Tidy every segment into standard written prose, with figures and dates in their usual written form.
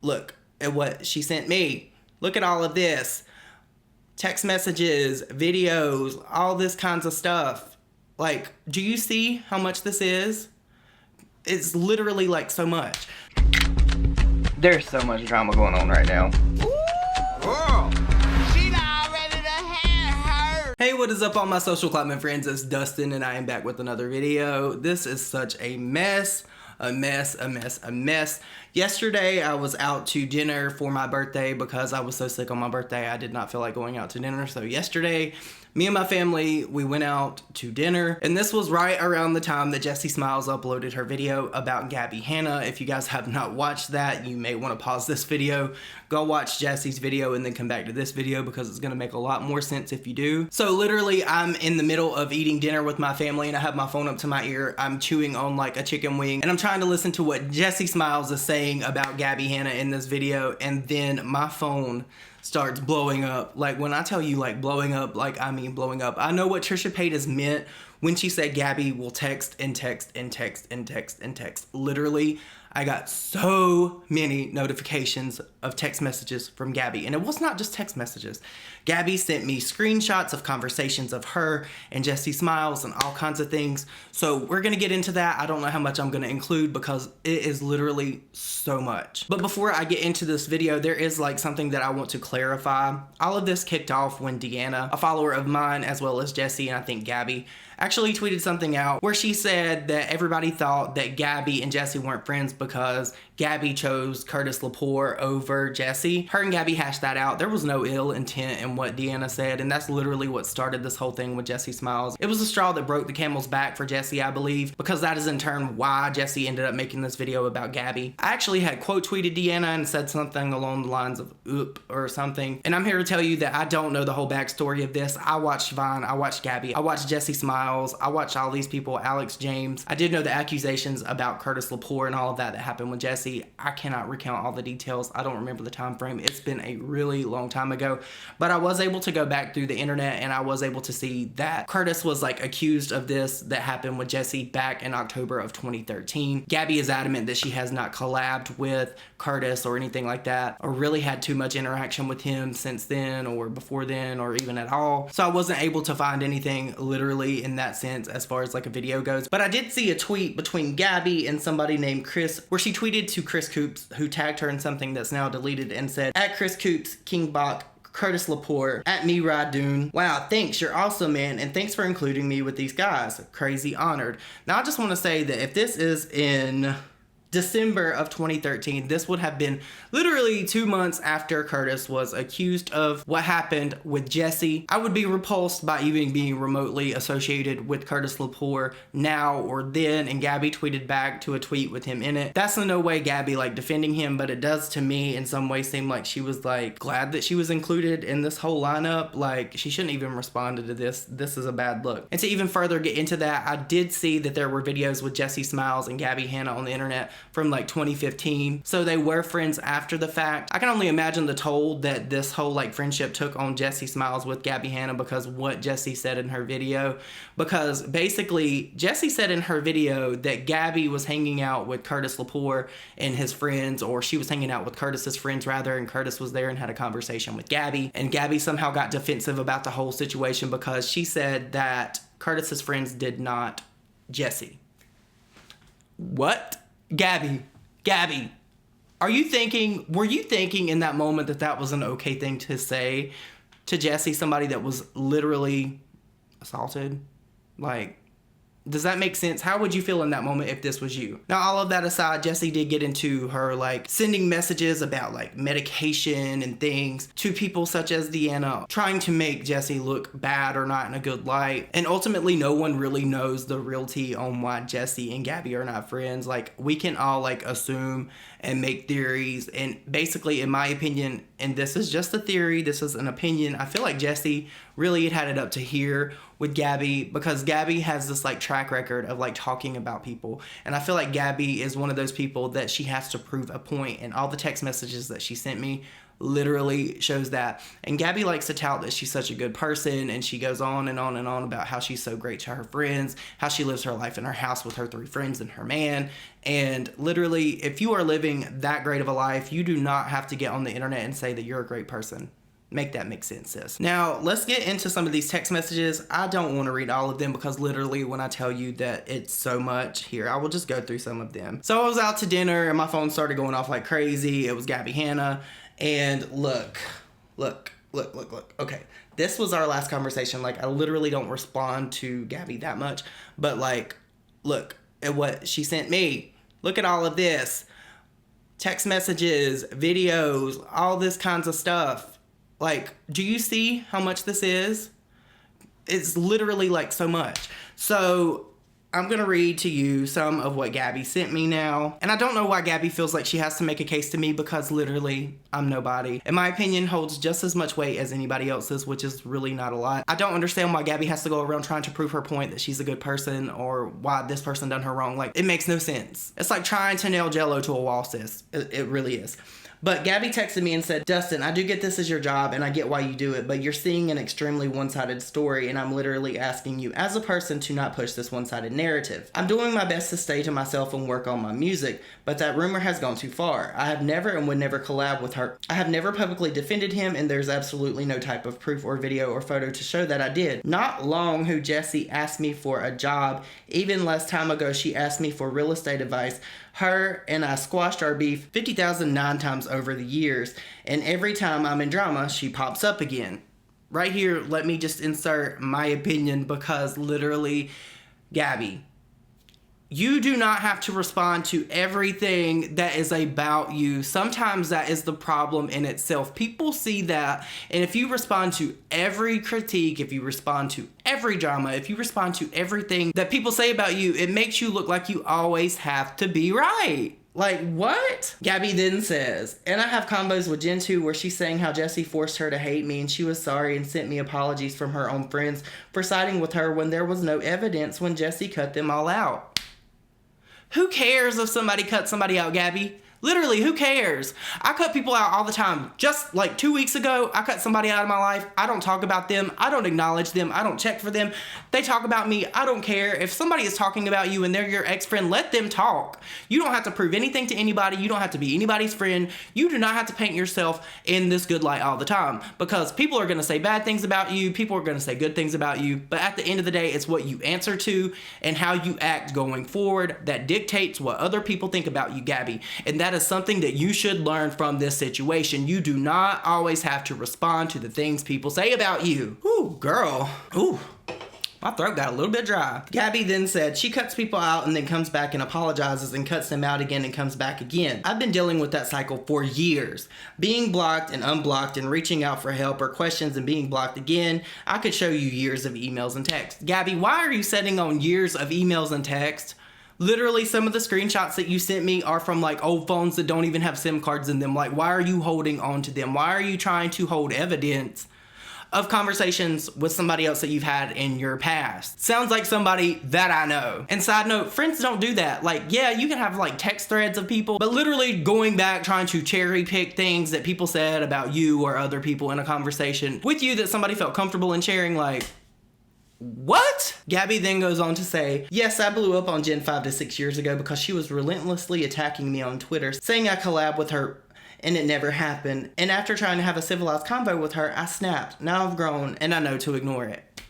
Look at what she sent me. Look at all of this. Text messages, videos, all this kinds of stuff. Like, do you see how much this is? It's literally like so much. There's so much drama going on right now. Hey, what is up all my social climbing friends? It's Dustin and I am back with another video. This is such a mess. A mess. Yesterday I was out to dinner for my birthday because I was so sick on my birthday I did not feel like going out to dinner. So yesterday, me and my family, we went out to dinner, and this was right around the time that Jessi Smiles uploaded her video about Gabby Hanna. If you guys have not watched that, you may want to pause this video, go watch Jessi's video, and then come back to this video because it's going to make a lot more sense if you do. So literally, I'm in the middle of eating dinner with my family, and I have my phone up to my ear. I'm chewing on like a chicken wing, and I'm trying to listen to what Jessi Smiles is saying about Gabby Hanna in this video, and then my phone starts blowing up. Like, when I tell you like blowing up, like I mean blowing up. I know what Trisha Paytas meant when she said Gabby will text and text and text and text and text. Literally, I got so many notifications of text messages from Gabby, and it was not just text messages. Gabby sent me screenshots of conversations of her and Jessi Smiles and all kinds of things. So we're gonna get into that. I don't know how much I'm gonna include because it is literally so much. But before I get into this video, there is like something that I want to clarify. All of this kicked off when Deanna, a follower of mine as well as Jessi and I think Gabby, actually tweeted something out where she said that everybody thought that Gabby and Jessi weren't friends because Gabby chose Curtis Lepore over Jessi. Her and Gabby hashed that out. There was no ill intent in what Deanna said, and that's literally what started this whole thing with Jessi Smiles. It was the straw that broke the camel's back for Jessi, I believe, because that is in turn why Jessi ended up making this video about Gabby. I actually had quote tweeted Deanna and said something along the lines of oop or something, and I'm here to tell you that I don't know the whole backstory of this. I watched Vine, I watched Gabby, I watched Jessi Smiles, I watched all these people, Alex James. I did know the accusations about Curtis Lepore and all of that happened with Jessi. I cannot recount all the details. I don't remember the time frame. It's been a really long time ago, but I was able to go back through the internet and I was able to see that Curtis was like accused of this that happened with Jessi back in October of 2013. Gabby is adamant that she has not collabed with Curtis or anything like that, or really had too much interaction with him since then or before then or even at all. So I wasn't able to find anything literally in that sense as far as like a video goes, but I did see a tweet between Gabby and somebody named Chris where she tweeted to Chris Coops, who tagged her in something that's now deleted, and said, at Chris Coops, King Bach, Curtis Lepore, at me Radoon. Wow, thanks, you're awesome, man, and thanks for including me with these guys. Crazy honored. Now I just want to say that if this is in December of 2013, this would have been literally 2 months after Curtis was accused of what happened with Jessi. I would be repulsed by even being remotely associated with Curtis Lepore now or then, and Gabby tweeted back to a tweet with him in it. That's in no way Gabby like defending him, but it does to me in some way seem like she was like glad that she was included in this whole lineup. Like, she shouldn't even responded to this. This is a bad look. And to even further get into that, I did see that there were videos with Jessi Smiles and Gabby Hanna on the internet from like 2015, so they were friends after the fact. I can only imagine the toll that this whole like friendship took on Jessi Smiles with Gabby Hanna because what Jessi said in her video, because basically Jessi said in her video that Gabby was hanging out with Curtis Lepore and his friends, or she was hanging out with Curtis's friends rather, and Curtis was there and had a conversation with Gabby, and Gabby somehow got defensive about the whole situation because she said that Curtis's friends did not Jessi. What? Gabby, were you thinking in that moment that that was an okay thing to say to Jessi, somebody that was literally assaulted? Like, does that make sense? How would you feel in that moment if this was you? Now, all of that aside, Jessi did get into her like sending messages about like medication and things to people such as Deanna, trying to make Jessi look bad or not in a good light. And ultimately, no one really knows the real tea on why Jessi and Gabby are not friends. Like, we can all like assume and make theories. And basically, in my opinion, and this is just a theory, this is an opinion, I feel like Jessi really had it up to here with Gabby because Gabby has this like track record of like talking about people, and I feel like Gabby is one of those people that she has to prove a point, and all the text messages that she sent me literally shows that. And Gabbie likes to tout that she's such a good person, and she goes on and on and on about how she's so great to her friends, how she lives her life in her house with her 3 friends and her man. And literally, if you are living that great of a life, you do not have to get on the internet and say that you're a great person. Make that make sense, sis. Now, let's get into some of these text messages. I don't want to read all of them because literally when I tell you that it's so much, here, I will just go through some of them. So I was out to dinner and my phone started going off like crazy. It was Gabbie Hanna. And look. Okay, this was our last conversation. Like, I literally don't respond to Gabbie that much. But like, look at what she sent me. Look at all of this. Text messages, videos, all this kinds of stuff. Like, do you see how much this is? It's literally like so much. So I'm going to read to you some of what Gabbie sent me now. And I don't know why Gabbie feels like she has to make a case to me because literally I'm nobody. And my opinion holds just as much weight as anybody else's, which is really not a lot. I don't understand why Gabbie has to go around trying to prove her point that she's a good person or why this person done her wrong. Like, it makes no sense. It's like trying to nail Jell-O to a wall, sis. It really is. But Gabbie texted me and said, Dustin, I do get this is your job and I get why you do it, but you're seeing an extremely one-sided story and I'm literally asking you as a person to not push this one-sided narrative. I'm doing my best to stay to myself and work on my music, but that rumor has gone too far. I have never and would never collab with her. I have never publicly defended him and there's absolutely no type of proof or video or photo to show that I did. Not long who Jessi asked me for a job. Even less time ago, she asked me for real estate advice. Her and I squashed our beef 50,009 times over the years, and every time I'm in drama, she pops up again. Right here, let me just insert my opinion because literally, Gabbie, you do not have to respond to everything that is about you. Sometimes that is the problem in itself. People see that, and if you respond to every critique, if you respond to every drama, if you respond to everything that people say about you, it makes you look like you always have to be right. Like, what? Gabbie then says, and I have combos with Jen too where she's saying how Jessi forced her to hate me and she was sorry and sent me apologies from her own friends for siding with her when there was no evidence when Jessi cut them all out. Who cares if somebody cut somebody out, Gabbie? Literally, who cares? I cut people out all the time. Just like 2 weeks ago, I cut somebody out of my life. I don't talk about them. I don't acknowledge them. I don't check for them. They talk about me. I don't care. If somebody is talking about you and they're your ex-friend, let them talk. You don't have to prove anything to anybody. You don't have to be anybody's friend. You do not have to paint yourself in this good light all the time because people are going to say bad things about you. People are going to say good things about you. But at the end of the day, it's what you answer to and how you act going forward that dictates what other people think about you, Gabbie. And that is something that you should learn from this situation. You do not always have to respond to the things people say about you. Ooh, girl. Ooh. My throat got a little bit dry. Gabbie then said she cuts people out and then comes back and apologizes and cuts them out again and comes back again. I've been dealing with that cycle for years. Being blocked and unblocked and reaching out for help or questions and being blocked again. I could show you years of emails and texts. Gabbie, why are you sitting on years of emails and texts? Literally, some of the screenshots that you sent me are from like old phones that don't even have SIM cards in them. Like, why are you holding on to them? Why are you trying to hold evidence of conversations with somebody else that you've had in your past? Sounds like somebody that I know. And side note, friends don't do that. Like, yeah, you can have like text threads of people, but literally going back trying to cherry pick things that people said about you or other people in a conversation with you that somebody felt comfortable in sharing, like, what? Gabbie then goes on to say, yes, I blew up on Jen 5 to 6 years ago because she was relentlessly attacking me on Twitter, saying I collab with her and it never happened. And after trying to have a civilized convo with her, I snapped. Now I've grown and I know to ignore it.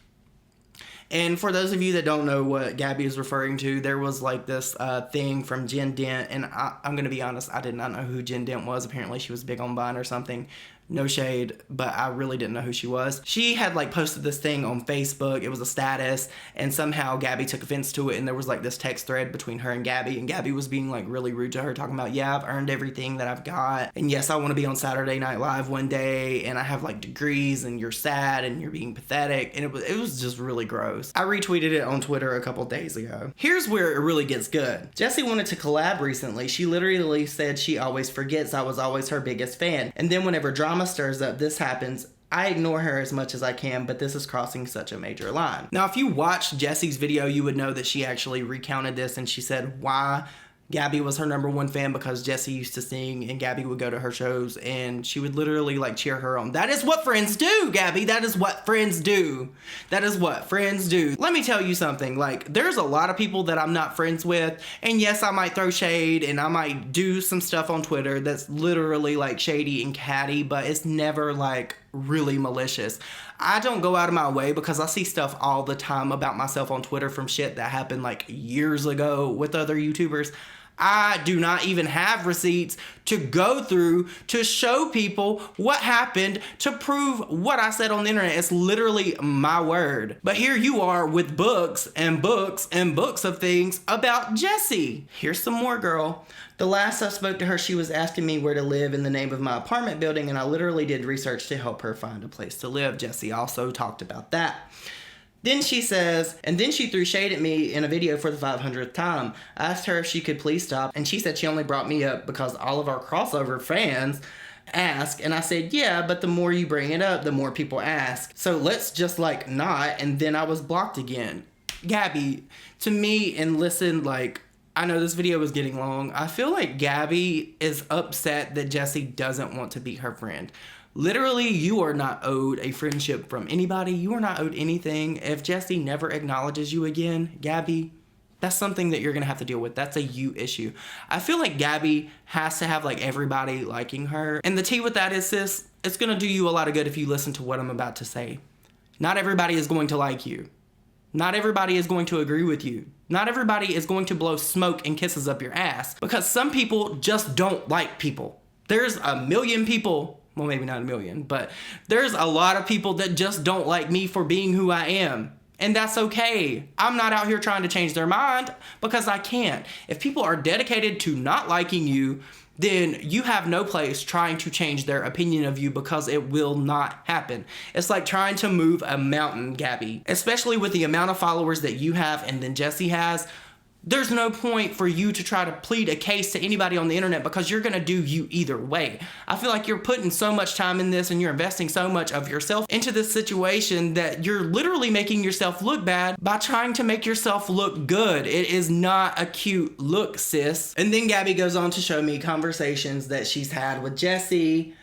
And for those of you that don't know what Gabbie is referring to, there was like this thing from Jen Dent, and I'm going to be honest, I did not know who Jen Dent was. Apparently she was big on Vine or something. No shade, but I really didn't know who she was. She had like posted this thing on Facebook. It was a status, and somehow Gabbie took offense to it, and there was like this text thread between her and Gabbie was being like really rude to her, talking about, yeah, I've earned everything that I've got, and yes, I want to be on Saturday Night Live one day, and I have like degrees, and you're sad, and you're being pathetic, and it was just really gross. I retweeted it on Twitter a couple days ago. Here's where it really gets good. Jessi wanted to collab recently. She literally said she always forgets I was always her biggest fan, and then whenever drama stirs up, this happens. I ignore her as much as I can, but this is crossing such a major line. Now, if you watched Jessi's video, you would know that she actually recounted this and she said why Gabby was her #1 fan because Jessi used to sing and Gabby would go to her shows and she would literally like cheer her on. That is what friends do, Gabby. That is what friends do. That is what friends do. Let me tell you something. Like, there's a lot of people that I'm not friends with, and yes, I might throw shade and I might do some stuff on Twitter that's literally like shady and catty, but it's never like really malicious. I don't go out of my way because I see stuff all the time about myself on Twitter from shit that happened like years ago with other YouTubers. I do not even have receipts to go through to show people what happened to prove what I said on the internet. It's literally my word. But here you are with books and books and books of things about Jessi. Here's some more, girl. The last I spoke to her, she was asking me where to live in the name of my apartment building, and I literally did research to help her find a place to live. Jessi also talked about that. Then she says, and then she threw shade at me in a video for the 500th time. I asked her if she could please stop, and she said she only brought me up because all of our crossover fans ask. And I said, yeah, but the more you bring it up, the more people ask. So let's just like not, and then I was blocked again. Gabby, to me, and listen, like, I know this video is getting long. I feel like Gabby is upset that Jessi doesn't want to be her friend. Literally, you are not owed a friendship from anybody. You are not owed anything. If Jessi never acknowledges you again, Gabby, that's something that you're going to have to deal with. That's a you issue. I feel like Gabby has to have like everybody liking her. And the tea with that is, sis, it's going to do you a lot of good if you listen to what I'm about to say. Not everybody is going to like you. Not everybody is going to agree with you. Not everybody is going to blow smoke and kisses up your ass, because some people just don't like people. There's a million people. Well, maybe not a million, but there's a lot of people that just don't like me for being who I am. And that's okay. I'm not out here trying to change their mind because I can't. If people are dedicated to not liking you, then you have no place trying to change their opinion of you, because it will not happen. It's like trying to move a mountain, Gabby. Especially with the amount of followers that you have and then Jessi has. There's no point for you to try to plead a case to anybody on the internet, because you're going to do you either way. I feel like you're putting so much time in this and you're investing so much of yourself into this situation that you're literally making yourself look bad by trying to make yourself look good. It is not a cute look, sis. And then Gabby goes on to show me conversations that she's had with Jessi.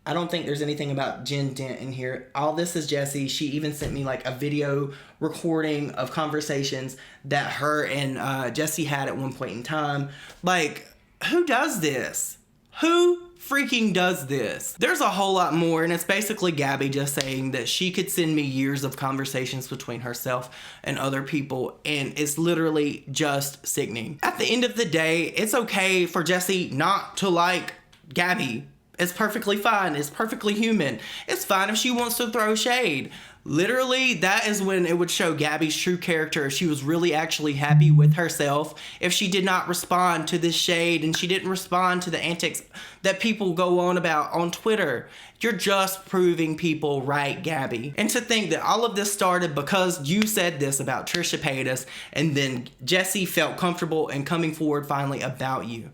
I don't think there's anything about Jen Dent in here. All this is Jessi. She even sent me like a video recording of conversations that her and Jessi had at one point in time. Like, who does this? Who freaking does this? There's a whole lot more, and it's basically Gabby just saying that she could send me years of conversations between herself and other people, and it's literally just sickening. At the end of the day, it's okay for Jessi not to like Gabby. It's perfectly fine. It's perfectly human. It's fine if she wants to throw shade. Literally, that is when it would show Gabby's true character, if she was really actually happy with herself, if she did not respond to this shade and she didn't respond to the antics that people go on about on Twitter. You're just proving people right, Gabby. And to think that all of this started because you said this about Trisha Paytas, and then Jessi felt comfortable in coming forward finally about you.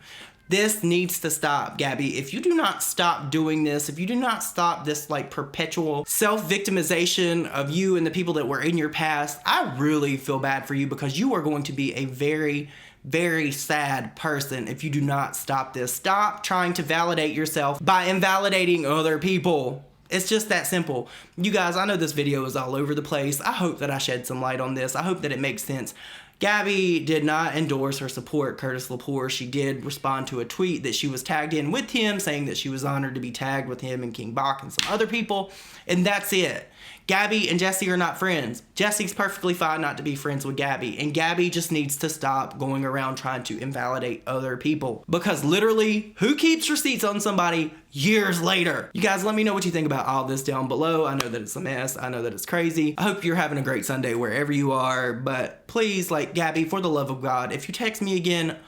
This needs to stop, Gabby. If you do not stop doing this, if you do not stop this like perpetual self-victimization of you and the people that were in your past, I really feel bad for you, because you are going to be a very, very sad person if you do not stop this. Stop trying to validate yourself by invalidating other people. It's just that simple. You guys, I know this video is all over the place. I hope that I shed some light on this. I hope that it makes sense. Gabby did not endorse or support Curtis Lepore. She did respond to a tweet that she was tagged in with him, saying that she was honored to be tagged with him and King Bach and some other people. And that's it. Gabby and Jessi are not friends. Jessi's perfectly fine not to be friends with Gabby. And Gabby just needs to stop going around trying to invalidate other people. Because literally, who keeps receipts on somebody years later? You guys, let me know what you think about all this down below. I know that it's a mess. I know that it's crazy. I hope you're having a great Sunday wherever you are. But please, like, Gabby, for the love of God, if you text me again,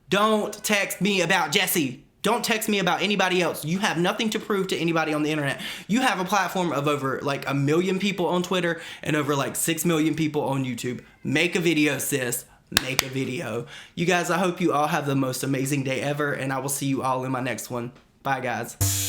don't text me about Jessi. Don't text me about anybody else. You have nothing to prove to anybody on the internet. You have a platform of over like 1 million people on Twitter and over like 6 million people on YouTube. Make a video, sis. Make a video. You guys, I hope you all have the most amazing day ever, and I will see you all in my next one. Bye, guys.